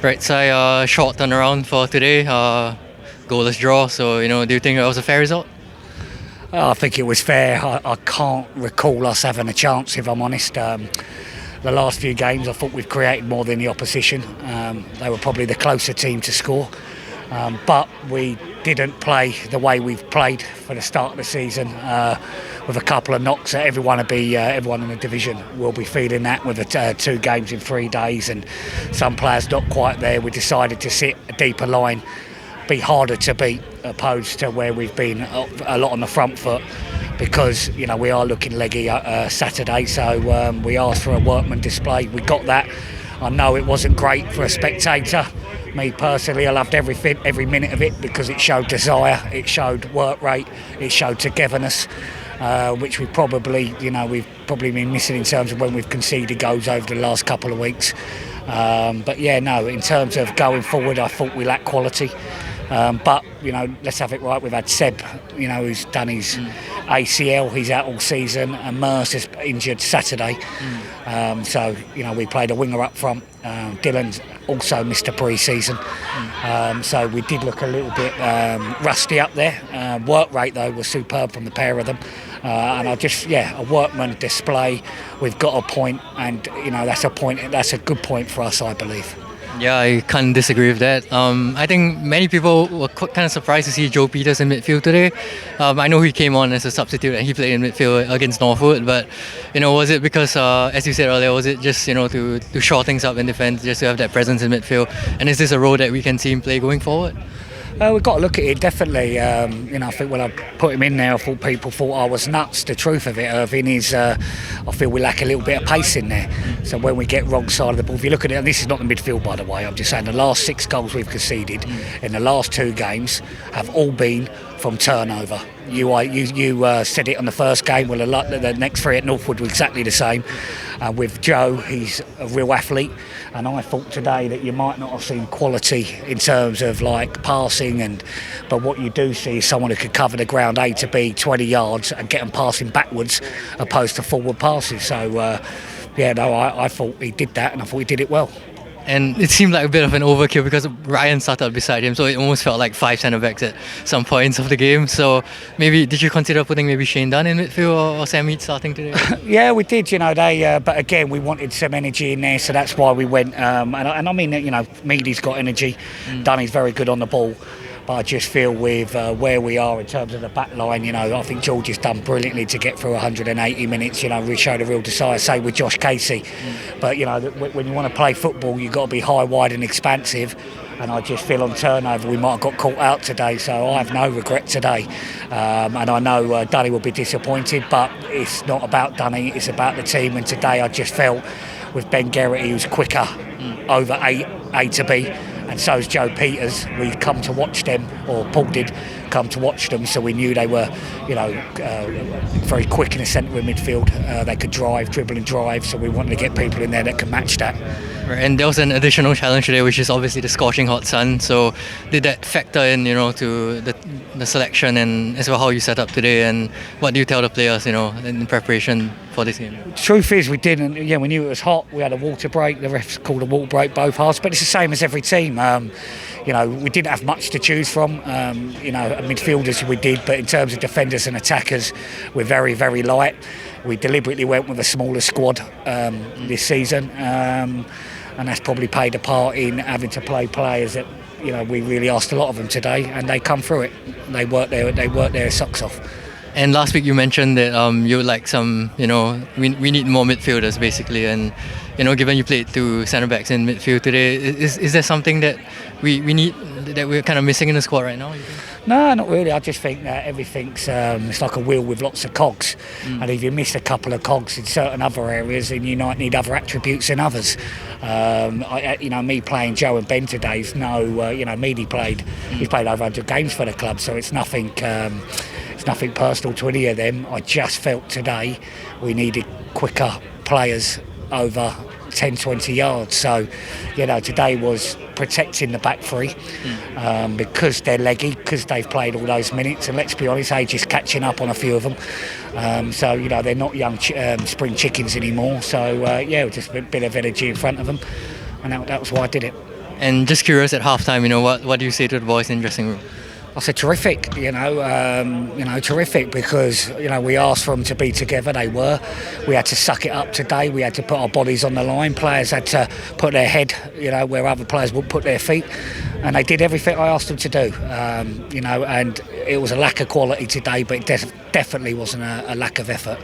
Right, so short turnaround for today, goalless draw. So do you think that was a fair result? I think it was fair. I can't recall us having a chance, if I'm honest. The last few games, I thought we've created more than the opposition. They were probably the closer team to score. But we didn't play the way we've played for the start of the season, with a couple of knocks. Everyone in the division will be feeling that with the 2 games in 3 days, and some players not quite there. We decided to sit a deeper line, be harder to beat, opposed to where we've been a lot on the front foot, because we are looking leggy Saturday. So we asked for a workman display. We got that. I know it wasn't great for a spectator. Me personally, I loved every minute of it, because it showed desire, it showed work rate, it showed togetherness, which we've probably been missing in terms of when we've conceded goals over the last couple of weeks. But yeah, no, in terms of going forward, I thought we lacked quality. But let's have it right. We've had Seb, who's done his ACL. He's out all season, and Merce is injured Saturday. So we played a winger up front. Dylan's also missed a pre-season. So we did look a little bit rusty up there. Work rate though was superb from the pair of them. And a workman display. We've got a point, and that's a point. That's a good point for us, I believe. Yeah, I can't disagree with that. I think many people were kind of surprised to see Joe Peters in midfield today. I know he came on as a substitute and he played in midfield against Northwood, but was it because, as you said earlier, was it just to shore things up in defence, just to have that presence in midfield? And is this a role that we can see him play going forward? We've got to look at it, definitely. I think when I put him in there, I thought people thought I was nuts. The truth of it, Irving, is I feel we lack a little bit of pace in there. So when we get wrong side of the ball, if you look at it, and this is not the midfield, by the way, I'm just saying the last 6 goals we've conceded in the last 2 games have all been from turnover. You said it on the first game. Well, the next 3 at Northwood were exactly the same. With Joe, he's a real athlete, and I thought today that you might not have seen quality in terms of like passing, but what you do see is someone who could cover the ground A to B 20 yards and get them passing backwards opposed to forward passes. So I thought he did that, and I thought he did it well. And it seemed like a bit of an overkill because Ryan started beside him, so it almost felt like 5 centre-backs at some points of the game. So maybe, did you consider putting maybe Shane Dunn in midfield or Sam Heath starting today? Yeah, we did, but again, we wanted some energy in there, so that's why we went. And I mean, Meady's got energy, Dunny's very good on the ball. But I just feel with where we are in terms of the back line, I think George has done brilliantly to get through 180 minutes. We showed a real desire, say with Josh Casey. But when you want to play football, you've got to be high, wide, and expansive. And I just feel on turnover we might have got caught out today, so I have no regret today. And I know Dunny will be disappointed, but it's not about Dunny, it's about the team. And today I just felt with Ben Garrity, who's quicker over A to B, and so is Joe Peters. We come to watch them, or Paul did come to watch them, so we knew they were, very quick in the centre of midfield. They could dribble and drive, so we wanted to get people in there that could match that. Right, and there was an additional challenge today, which is obviously the scorching hot sun. So did that factor in, to the selection and as well how you set up today? And what do you tell the players, in preparation for this game? Truth is, we didn't. Yeah, we knew it was hot. We had a water break. The refs called a water break both halves, but it's the same as every team. We didn't have much to choose from. Midfielders we did, but in terms of defenders and attackers, we're very, very light. We deliberately went with a smaller squad this season, and that's probably played a part in having to play players that we really asked a lot of them today, and they come through it. They work their socks off. And last week you mentioned that you would like some, we need more midfielders basically, and given you played 2 centre backs in midfield today, is there something that we need, that we're kind of missing in the squad right now, you think? No, not really. I just think that everything's it's like a wheel with lots of cogs, and if you miss a couple of cogs in certain other areas, then you might need other attributes in others. Me playing Joe and Ben today is Meady he's played over 100 games for the club, so it's nothing. It's nothing personal to any of them. I just felt today we needed quicker players over 10-20 yards. So, today was protecting the back 3 because they're leggy, because they've played all those minutes, and let's be honest, age is catching up on a few of them. They're not young spring chickens anymore. So, just a bit of energy in front of them, and that was why I did it. And just curious at halftime, what do you say to the boys in the dressing room? I said terrific, terrific because we asked for them to be together. They were. We had to suck it up today. We had to put our bodies on the line. Players had to put their head, where other players wouldn't put their feet, and they did everything I asked them to do. And it was a lack of quality today, but it definitely wasn't a lack of effort.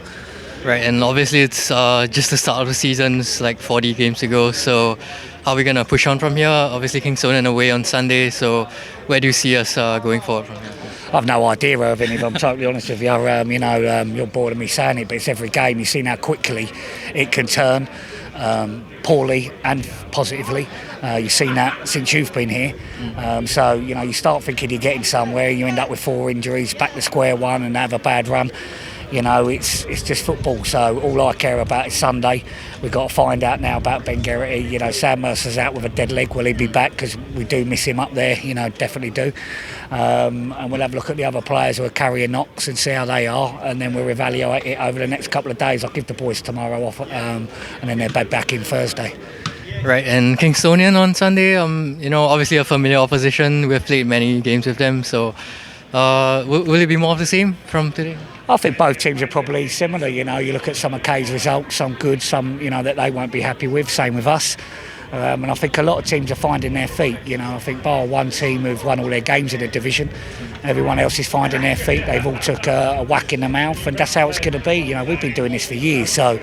Right, and obviously it's just the start of the season. It's like 40 games to go. So how are we going to push on from here? Obviously Kingston away on Sunday. So where do you see us going forward from here? I've no idea, Irvin, if I'm totally honest with you. You're bored of me saying it, but it's every game. You've seen how quickly it can turn, poorly and positively. You've seen that since you've been here. So you start thinking you're getting somewhere, you end up with 4 injuries, back to square one and have a bad run. It's just football. So all I care about is Sunday. We've got to find out now about Ben Geraghty. Sam Mercer's out with a dead leg. Will he be back? Because we do miss him up there. definitely do. And we'll have a look at the other players who are carrying knocks and see how they are, and then we'll evaluate it over the next couple of days. I'll give the boys tomorrow off, and then they're back in Thursday. Right, and Kingstonian on Sunday. Obviously a familiar opposition. We've played many games with them. So will it be more of the same from today? I think both teams are probably similar. You look at some of Kay's results, some good, some that they won't be happy with. Same with us. And I think a lot of teams are finding their feet. I think bar one team who've won all their games in the division, everyone else is finding their feet. They've all took a whack in the mouth, and that's how it's going to be. We've been doing this for years, so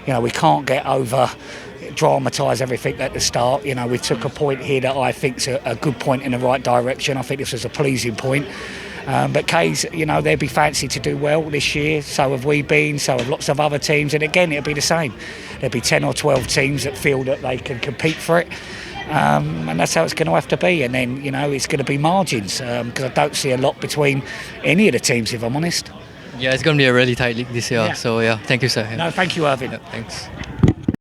we can't get over dramatise everything at the start. We took a point here that I think's a good point in the right direction. I think this was a pleasing point. But K's, they'd be fancy to do well this year. So have we been. So have lots of other teams. And again, it'll be the same. There'll be 10 or 12 teams that feel that they can compete for it. And that's how it's going to have to be. And then, it's going to be margins. Because I don't see a lot between any of the teams, if I'm honest. Yeah, it's going to be a really tight league this year. Yeah. So, thank you, sir. No, thank you, Irvin. Thanks.